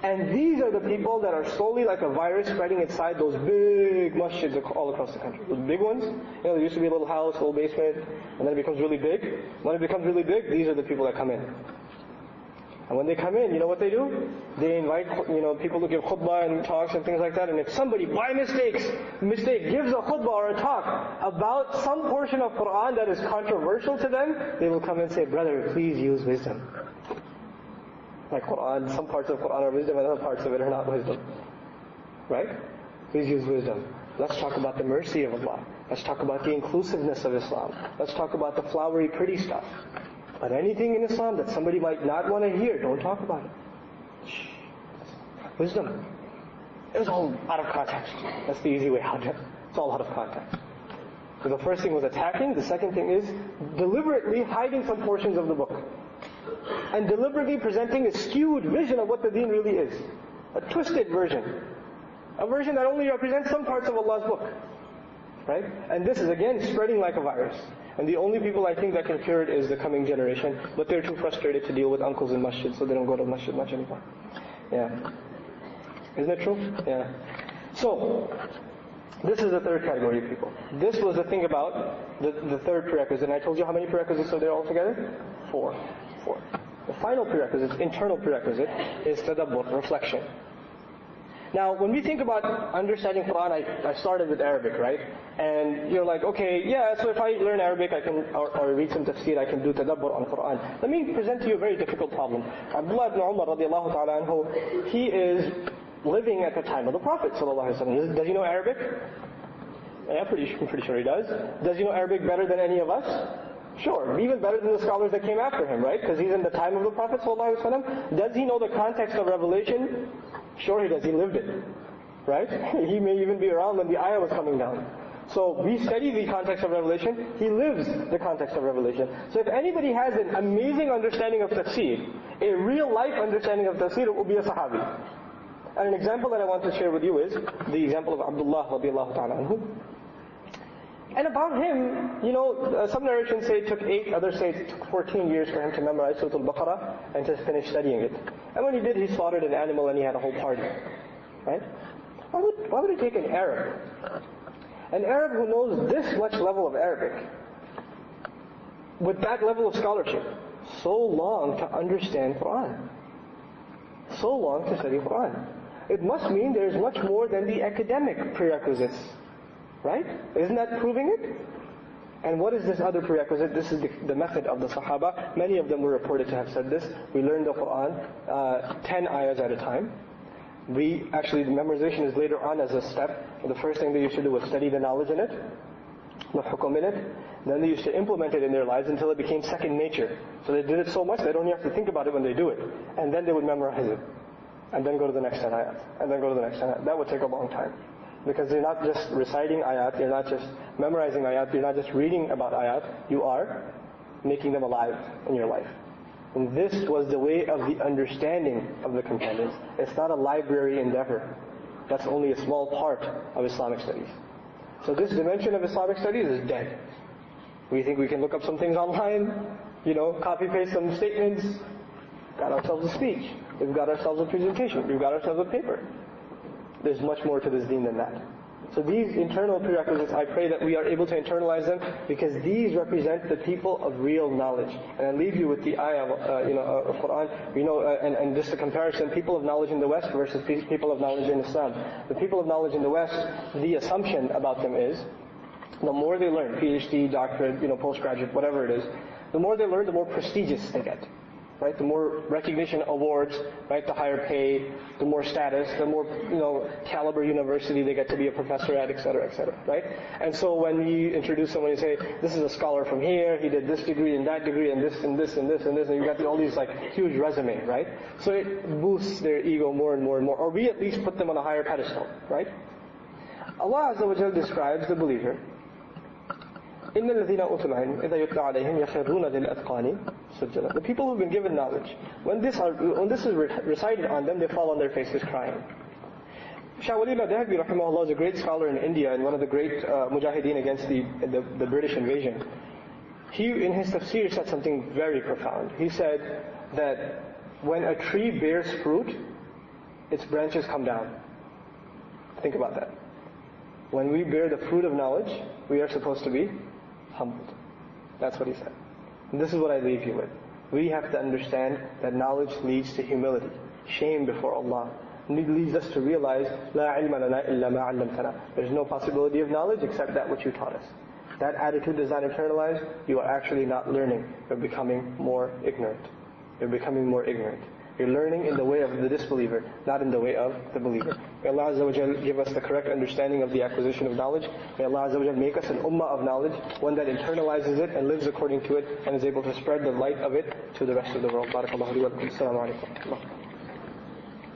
And these are the people that are slowly like a virus spreading inside those big masjids all across the country. Those big ones, there used to be a little house, a little basement, and then it becomes really big. When it becomes really big, these are the people that come in. And when they come in, you know what they do? They invite, people to give khutbah and talks and things like that. And if somebody, by mistake, gives a khutbah or a talk about some portion of Qur'an that is controversial to them, they will come and say, brother, please use wisdom. Like Qur'an, some parts of Qur'an are wisdom and other parts of it are not wisdom. Right? Please use wisdom. Let's talk about the mercy of Allah. Let's talk about the inclusiveness of Islam. Let's talk about the flowery, pretty stuff. But anything in Islam that somebody might not want to hear, don't talk about it. Wisdom. It was all out of context. That's the easy way out. It's all out of context. So the first thing was attacking. The second thing is deliberately hiding some portions of the book. And deliberately presenting a skewed vision of what the deen really is. A twisted version. A version that only represents some parts of Allah's book. Right? And this is again spreading like a virus. And the only people I think that can cure it is the coming generation. But they're too frustrated to deal with uncles in masjid, so they don't go to masjid much anymore. Yeah. Isn't it true? Yeah. So, this is the third category of people. This was the thing about the third prerequisite. And I told you how many prerequisites are there altogether? Four. The final prerequisite, internal prerequisite, is tadabbur, reflection. Now, when we think about understanding Qur'an, I started with Arabic, right? And you're like, okay, yeah, so if I learn Arabic, I can, or read some tafsir, I can do tadabbur on Qur'an. Let me present to you a very difficult problem. Abdullah ibn Umar radiallahu ta'ala anhu, he is living at the time of the Prophet sallallahu alaihi wasallam. Does he know Arabic? Yeah, I'm pretty sure he does. Does he know Arabic better than any of us? Sure, even better than the scholars that came after him, right? Because he's in the time of the Prophet ﷺ. Does he know the context of revelation? Sure he does, he lived it. Right? He may even be around when the ayah was coming down. So we study the context of revelation, he lives the context of revelation. So if anybody has an amazing understanding of tafsir, a real life understanding of tafsir, it will be a sahabi. And an example that I want to share with you is the example of Abdullah radiallahu ta'ala anhu. And about him, some narrations say it took 8, others say it took 14 years for him to memorize Surah Al-Baqarah and to finish studying it. And when he did, he slaughtered an animal and he had a whole party. Right? Why would it take an Arab who knows this much level of Arabic, with that level of scholarship, so long to understand Qur'an? So long to study Qur'an? It must mean there is much more than the academic prerequisites. Right? Isn't that proving it? And what is this other prerequisite? This is the method of the Sahaba. Many of them were reported to have said this. We learn the Qur'an 10 ayahs at a time. The memorization is later on as a step. The first thing they used to do was study the knowledge in it, the hukum in it. Then they used to implement it in their lives until it became second nature. So they did it so much they don't even have to think about it when they do it. And then they would memorize it. And then go to the next 10 ayahs. And then go to the next 10 ayahs. That would take a long time. Because you're not just reciting ayat, you're not just memorizing ayat, you're not just reading about ayat, you are making them alive in your life. And this was the way of the understanding of the companions. It's not a library endeavor. That's only a small part of Islamic studies. So this dimension of Islamic studies is dead. We think we can look up some things online, copy paste some statements, got ourselves a speech, we've got ourselves a presentation, we've got ourselves a paper. There's much more to this deen than that. So these internal prerequisites, I pray that we are able to internalize them, because these represent the people of real knowledge. And I leave you with the ayah of Qur'an. And just a comparison: people of knowledge in the West versus people of knowledge in Islam. The people of knowledge in the West, the assumption about them is, the more they learn, PhD, doctorate, postgraduate, whatever it is, the more they learn, the more prestigious they get. Right? The more recognition, awards, right? The higher pay, the more status, the more, caliber university they get to be a professor at, etc., right? And so when you introduce someone, you say, this is a scholar from here, he did this degree and that degree and this and this and this and this, and you got all these huge resume, right? So it boosts their ego more and more and more, or we at least put them on a higher pedestal, right? Allah Azza wa Jalla describes the believer. إِنَّ الَّذِينَ أُوتُوا الْعِلْمَ إِذَا يُتْلَى عَلَيْهِمْ يَخِرُّونَ لِلْأَذْقَانِ سُجَّدًا. The people who've been given knowledge, when this is recited on them, they fall on their faces crying. Shah Wali al-Dahabi rahimahullah is a great scholar in India and one of the great mujahideen against the British invasion. He, in his tafsir, said something very profound. He said that when a tree bears fruit, its branches come down. Think about that. When we bear the fruit of knowledge, we are supposed to be humbled. That's what he said. And this is what I leave you with. We have to understand that knowledge leads to humility, shame before Allah. And it leads us to realize, لا علم لنا إلا ما علمتنا. There's no possibility of knowledge except that which you taught us. That attitude does not internalize, you are actually not learning. You're becoming more ignorant. You're becoming more ignorant. You're learning in the way of the disbeliever, not in the way of the believer. May Allah Azza wa Jal give us the correct understanding of the acquisition of knowledge. May Allah Azza wa Jal make us an ummah of knowledge, one that internalizes it and lives according to it, and is able to spread the light of it to the rest of the world. Barakallahu li wa lakum. Assalamu alaikum.